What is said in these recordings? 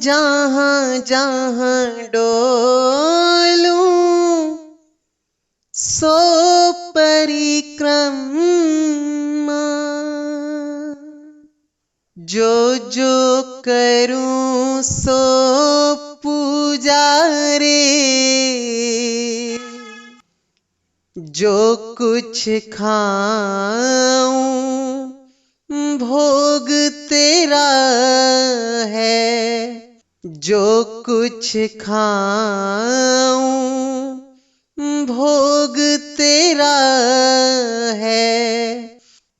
जहाँ जहाँ डोलूं सो परिक्रमा, जो जो करूं सो पूजा रे, जो कुछ खाऊं भोग तेरा है, जो कुछ खाऊं भोग तेरा है,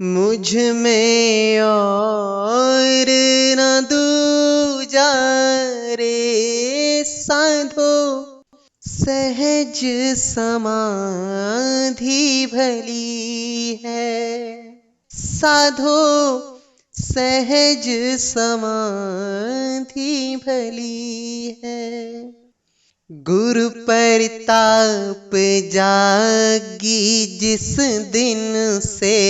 मुझ में और न दूजा रे साधो, सहज समाधि भली है, साधो सहज समाधि भली है। गुरु प्रताप जागी जिस दिन से,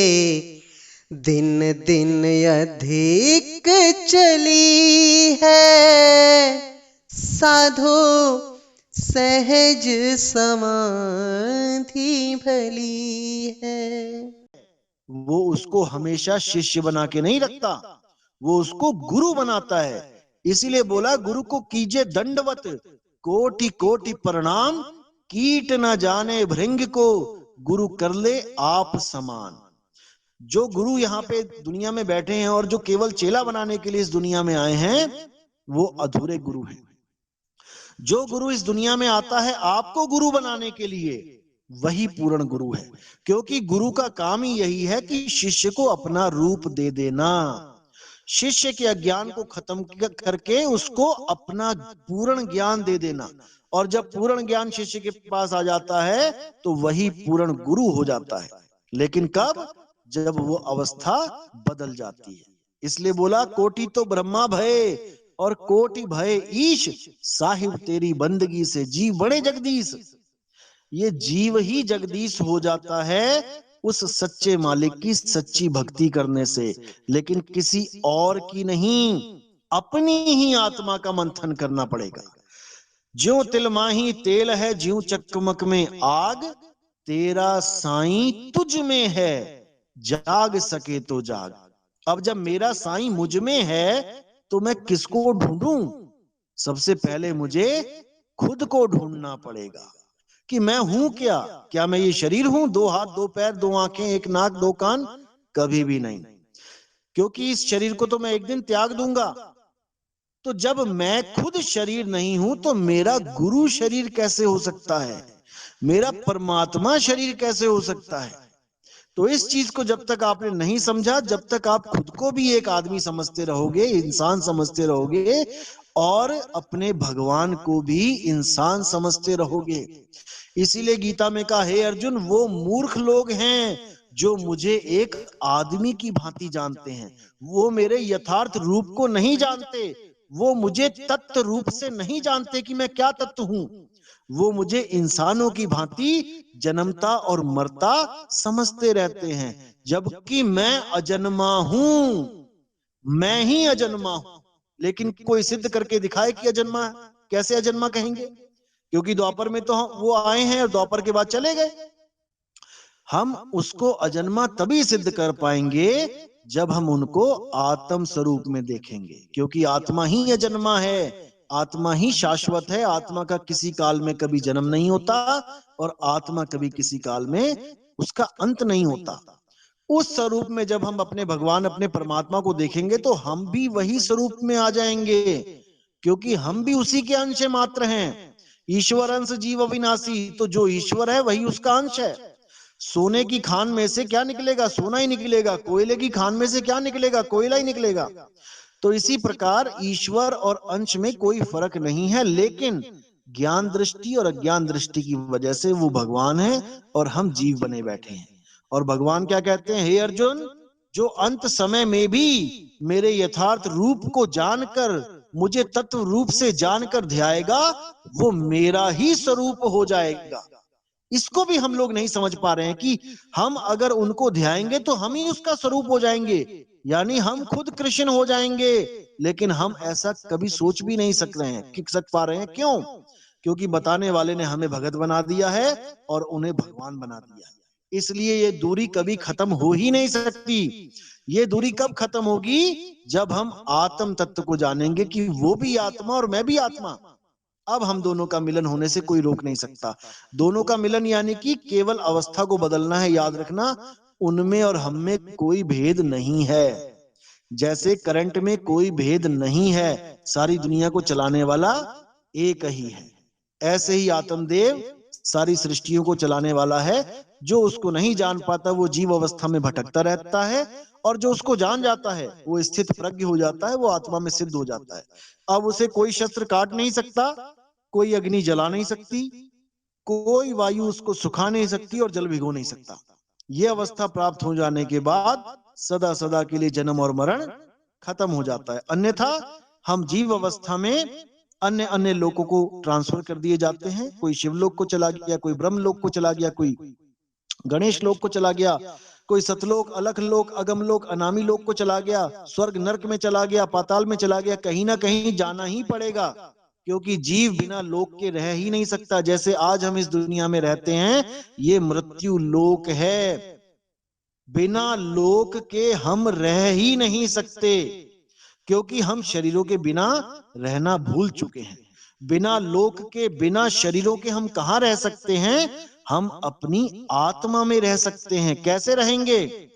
दिन दिन अधिक चली है, साधो सहज समाधि भली है। वो उसको हमेशा शिष्य बना के नहीं रखता, वो उसको गुरु बनाता है। इसीलिए बोला गुरु को कीजिए दंडवत, कोटि कोटि प्रणाम, कीट न जाने भृंग को, गुरु कर ले आप समान। जो गुरु यहाँ पे दुनिया में बैठे हैं और जो केवल चेला बनाने के लिए इस दुनिया में आए हैं, वो अधूरे गुरु हैं। जो गुरु इस दुनिया में आता है आपको गुरु बनाने के लिए, वही पूर्ण गुरु है। क्योंकि गुरु का काम ही यही है कि शिष्य को अपना रूप दे देना, शिष्य के अज्ञान को खत्म करके उसको अपना पूर्ण ज्ञान दे देना। और जब पूर्ण ज्ञान शिष्य के पास आ जाता है तो वही पूर्ण गुरु हो जाता है। लेकिन कब? जब वो अवस्था बदल जाती है। इसलिए बोला कोटि तो ब्रह्मा भय और कोटि भय ईश, साहिब तेरी बंदगी से जीव बड़े जगदीश। ये जीव ही जगदीश हो जाता है उस सच्चे मालिक की सच्ची भक्ति करने से, लेकिन किसी और की नहीं, अपनी ही आत्मा का मंथन करना पड़ेगा। ज्यों तिल माही तेल है, ज्यों चकमक में आग, तेरा साईं तुझ में है, जाग सके तो जाग। अब जब मेरा साईं मुझ में है तो मैं किसको ढूंढूं? सबसे पहले मुझे खुद को ढूंढना पड़ेगा कि मैं हूं क्या। क्या मैं ये शरीर हूं? 2 हाथ 2 पैर 2 आंखें 1 नाक 2 कान? कभी भी नहीं, क्योंकि इस शरीर को तो मैं एक दिन त्याग दूंगा। तो जब मैं खुद शरीर नहीं हूं तो मेरा गुरु शरीर कैसे हो सकता है? मेरा परमात्मा शरीर कैसे हो सकता है? तो इस चीज को जब तक आपने नहीं समझा, जब तक आप खुद को भी एक आदमी समझते रहोगे, इंसान समझते रहोगे, और अपने भगवान को भी इंसान समझते रहोगे। इसीलिए गीता में कहा, हे अर्जुन, वो मूर्ख लोग हैं जो मुझे एक आदमी की भांति जानते हैं, वो मेरे यथार्थ रूप को नहीं जानते, वो मुझे तत्व रूप से नहीं जानते कि मैं क्या तत्व हूं, वो मुझे इंसानों की भांति जन्मता और मरता समझते रहते हैं, जबकि मैं अजन्मा हूं, मैं ही अजन्मा हूं। लेकिन कोई सिद्ध करके दिखाए कि अजन्मा है, कैसे अजन्मा कहेंगे? क्योंकि द्वापर में तो वो आए हैं और द्वापर के बाद चले गए। हम उसको अजन्मा तभी सिद्ध कर पाएंगे जब हम उनको आत्म स्वरूप में देखेंगे, क्योंकि आत्मा ही अजन्मा है, आत्मा ही शाश्वत है। आत्मा का किसी काल में कभी जन्म नहीं होता और आत्मा कभी किसी काल में उसका अंत नहीं होता। उस स्वरूप में जब हम अपने भगवान, अपने परमात्मा को देखेंगे तो हम भी वही स्वरूप में आ जाएंगे, क्योंकि हम भी उसी के अंश मात्र हैं। ईश्वर अंश जीव अविनाशी, तो जो ईश्वर है वही उसका अंश है। सोने की खान में से क्या निकलेगा? सोना ही निकलेगा। कोयले की खान में से क्या निकलेगा? कोयला ही निकलेगा। तो इसी प्रकार ईश्वर और अंश में कोई फर्क नहीं है, लेकिन ज्ञान दृष्टि और अज्ञान दृष्टि की वजह से वो भगवान है और हम जीव बने बैठे हैं। और भगवान क्या कहते हैं? हे अर्जुन, जो अंत समय में भी मेरे यथार्थ रूप को जानकर, मुझे तत्व रूप से जानकर ध्याएगा, वो मेरा ही स्वरूप हो जाएगा। इसको भी हम लोग नहीं समझ पा रहे हैं कि हम अगर उनको ध्याएंगे तो हम ही उसका स्वरूप हो जाएंगे, यानी हम खुद कृष्ण हो जाएंगे। लेकिन हम ऐसा कभी सोच भी नहीं सक पा रहे हैं। क्यों? क्योंकि बताने वाले ने हमें भगत बना दिया है और उन्हें भगवान बना दिया है। इसलिए ये दूरी कभी खत्म हो ही नहीं सकती। ये दूरी कब खत्म होगी? जब हम आत्म तत्व को जानेंगे कि वो भी आत्मा और मैं भी आत्मा। अब हम दोनों का मिलन होने से कोई रोक नहीं सकता। दोनों का मिलन यानी कि केवल अवस्था को बदलना है। याद रखना, उनमें और हम में कोई भेद नहीं है। जैसे करंट में कोई भेद नहीं है, सारी दुनिया को चलाने वाला एक ही है, ऐसे ही आत्मदेव सारी सृष्टियों को चलाने वाला है। जो उसको नहीं जान पाता वो जीव अवस्था में भटकता रहता है, और जो उसको जान जाता है वो स्थित प्रज्ञ हो जाता है, वो आत्मा में सिद्ध हो जाता है। अब उसे कोई शस्त्र काट नहीं सकता, कोई अग्नि जला नहीं सकती, कोई वायु उसको सुखा नहीं सकती और जल भिगो नहीं सकता। ये अवस्था प्राप्त हो जाने के बाद सदा सदा के लिए जन्म और मरण खत्म हो जाता है। अन्यथा हम जीव अवस्था में अन्य अन्य लोकों को ट्रांसफर कर दिए जाते हैं। कोई शिवलोक को चला गया, कोई ब्रह्मलोक को चला गया, कोई गणेश लोक को चला गया, कोई सतलोक, अलख लोक, अगम लोक, अनामी लोक को चला गया, स्वर्ग नरक में चला गया, पाताल में चला गया। कहीं ना कहीं जाना ही पड़ेगा, क्योंकि जीव बिना लोक के रह ही नहीं सकता। जैसे आज हम इस दुनिया में रहते हैं, ये मृत्यु लोक है। बिना लोक के हम रह ही नहीं सकते, क्योंकि हम शरीरों के बिना रहना भूल चुके हैं। बिना लोक के, बिना शरीरों के हम कहां रह सकते हैं? हम अपनी आत्मा में रह सकते हैं। कैसे रहेंगे?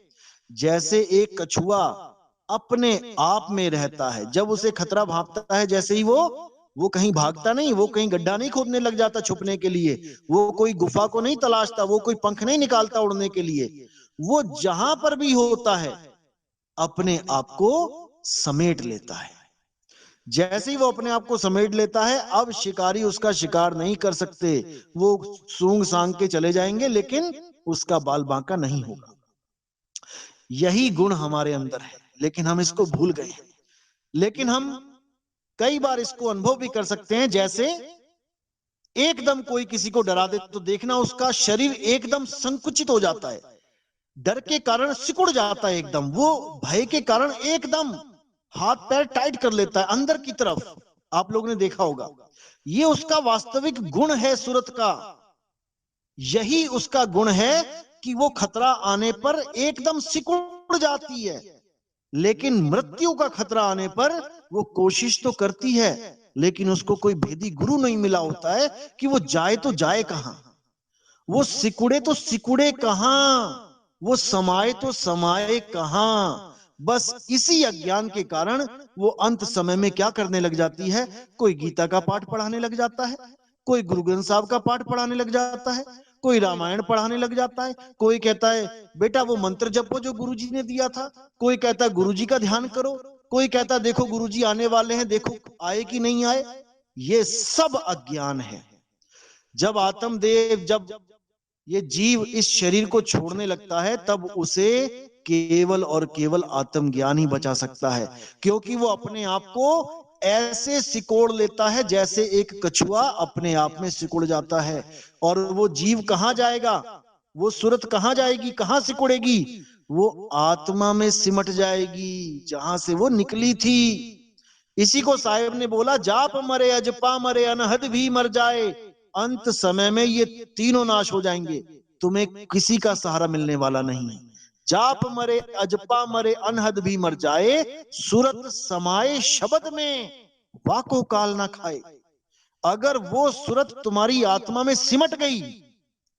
जैसे एक कछुआ अपने आप में रहता है, जब उसे खतरा भांपता है, जैसे ही वो कहीं भागता नहीं, वो कहीं गड्ढा नहीं खोदने लग जाता छुपने के लिए, वो कोई गुफा को नहीं तलाशता, वो कोई पंख नहीं निकालता उड़ने के लिए। वो जहां पर भी होता है अपने आप को समेट लेता है। जैसे ही वो अपने आप को समेट लेता है, अब शिकारी उसका शिकार नहीं कर सकते। वो सूंघ सांग के चले जाएंगे, लेकिन उसका बाल बांका नहीं होगा। यही गुण हमारे अंदर है, लेकिन हम इसको भूल गए हैं। लेकिन हम कई बार इसको अनुभव भी कर सकते हैं। जैसे एकदम कोई किसी को डरा दे तो देखना उसका शरीर एकदम संकुचित हो जाता है, डर के कारण सिकुड़ जाता है एकदम, वो भय के कारण एकदम हाथ पैर टाइट कर लेता है अंदर की तरफ। आप लोगों ने देखा होगा, ये उसका वास्तविक गुण है सूरत का। यही उसका गुण है कि वो खतरा आने पर एकदम सिकुड़ जाती है, लेकिन मृत्यु का खतरा आने पर वो कोशिश तो करती है, लेकिन उसको कोई भेदी गुरु नहीं मिला होता है कि वो जाए तो जाए कहां, वो सिकुड़े तो सिकुड़े कहां, वो समाये तो समाये कहां। बस इसी अज्ञान के कारण वो अंत समय में क्या करने लग जाती है? कोई गीता का पाठ पढ़ाने लग जाता है, कोई गुरु ग्रंथ साहब का पाठ पढ़ाने लग जाता है, कोई रामायण पढ़ाने लग जाता है, कोई कहता है बेटा वो मंत्र जपो जो गुरुजी ने दिया था, कोई कहता है गुरुजी का ध्यान करो, कोई कहता है देखो गुरुजी आने वाले हैं, देखो आए कि नहीं आए। ये सब अज्ञान है। जब आत्मदेव, जब ये जीव इस शरीर को छोड़ने लगता है, तब उसे केवल और केवल आत्मज्ञान ही बचा सकता है, क्योंकि वो अपने आप को ऐसे सिकोड़ लेता है जैसे एक कछुआ अपने आप में सिकुड़ जाता है। और वो जीव कहां जाएगा? वो सूरत कहां जाएगी, कहां सिकुड़ेगी? वो आत्मा में सिमट जाएगी, जहां से वो निकली थी। इसी को साहेब ने बोला, जाप मरे, अजपा मरे, अनहद भी मर जाए। अंत समय में ये तीनों नाश हो जाएंगे, तुम्हें किसी का सहारा मिलने वाला नहीं है। जाप मरे, अजपा मरे, अनहद भी मर जाए, सूरत समाये शब्द में, वाको काल ना खाए। अगर वो सूरत तुम्हारी आत्मा में सिमट गई,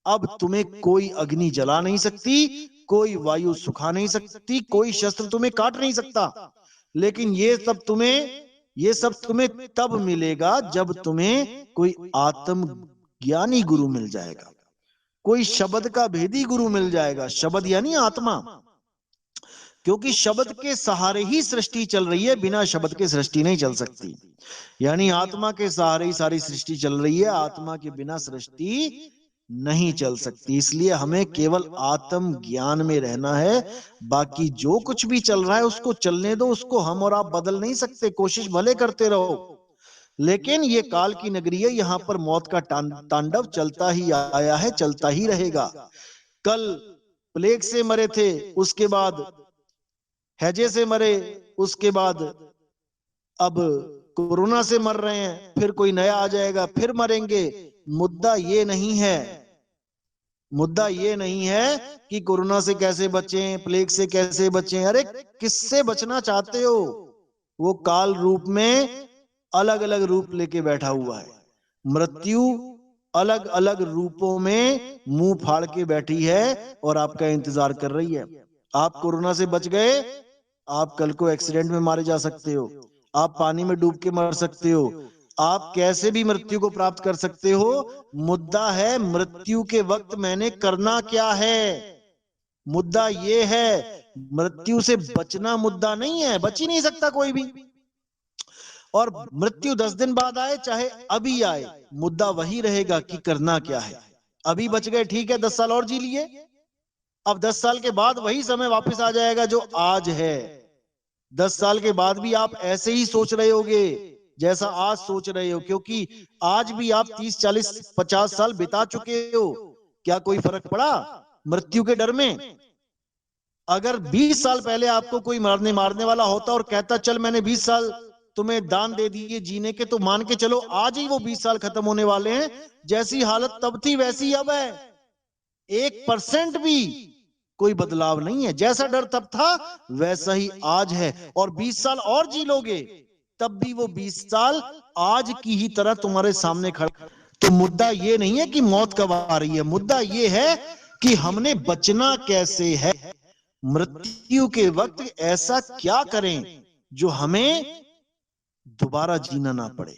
अब तुम्हें कोई अग्नि जला नहीं सकती, कोई वायु सुखा नहीं सकती, कोई शस्त्र तुम्हें काट नहीं सकता। लेकिन ये सब तुम्हें तब मिलेगा जब तुम्हें कोई आत्म ज्ञानी गुरु मिल जाएगा, कोई शब्द का भेदी गुरु मिल जाएगा। शब्द यानी आत्मा, क्योंकि शब्द के सहारे ही सृष्टि चल रही है, बिना शब्द के सृष्टि नहीं चल सकती। यानी आत्मा के सहारे ही सारी सृष्टि चल रही है, आत्मा के बिना सृष्टि नहीं चल सकती। इसलिए हमें केवल आत्म ज्ञान में रहना है। बाकी जो कुछ भी चल रहा है उसको चलने दो, उसको हम और आप बदल नहीं सकते, कोशिश भले करते रहो। लेकिन ये काल की नगरी है, यहाँ पर मौत का तांडव चलता ही आया है, चलता ही रहेगा। कल प्लेग से मरे थे, उसके बाद हैजे से मरे, उसके बाद अब कोरोना से मर रहे हैं, फिर कोई नया आ जाएगा, फिर मरेंगे। मुद्दा ये नहीं है, मुद्दा ये नहीं है कि कोरोना से कैसे बचें, प्लेग से कैसे बचें। अरे किससे बचना चाहते हो? वो काल रूप में अलग अलग रूप लेके बैठा हुआ है। मृत्यु अलग अलग रूपों में मुंह फाड़ के बैठी है और आपका इंतजार कर रही है। आप कोरोना से बच गए, आप कल को एक्सीडेंट में मारे जा सकते हो, आप पानी में डूब के मर सकते हो, आप कैसे भी मृत्यु को प्राप्त कर सकते हो। मुद्दा है मृत्यु के वक्त मैंने करना क्या है। मुद्दा ये है, मृत्यु से बचना मुद्दा नहीं है, बच ही नहीं सकता कोई भी। और मृत्यु 10 दिन बाद आए चाहे अभी आए, मुद्दा वही रहेगा कि करना क्या है। अभी बच गए ठीक है, 10 साल और जी लिए, अब 10 साल के बाद वही समय वापस आ जाएगा जो आज है। 10 साल के बाद भी आप ऐसे ही सोच रहे होगे जैसा आज सोच रहे हो, क्योंकि आज भी आप 30, 40, 50 साल बिता चुके हो। क्या कोई फर्क पड़ा मृत्यु के डर में? अगर 20 साल पहले आपको कोई मारने वाला होता और कहता चल मैंने 20 साल तुम्हें दान दे दिए जीने के, तो मान के चलो आज ही वो 20 साल खत्म होने वाले हैं। जैसी हालत तब थी वैसी अब है, 1% भी कोई बदलाव नहीं है। जैसा डर तब था वैसा ही आज है। और 20 साल और जी लोगे तब भी वो 20 साल आज की ही तरह तुम्हारे सामने खड़ा। तो मुद्दा ये नहीं है कि मौत कब आ रही है, मुद्दा ये है कि हमने बचना कैसे है। मृत्यु के वक्त ऐसा क्या करें जो हमें दोबारा जीना ना पड़े।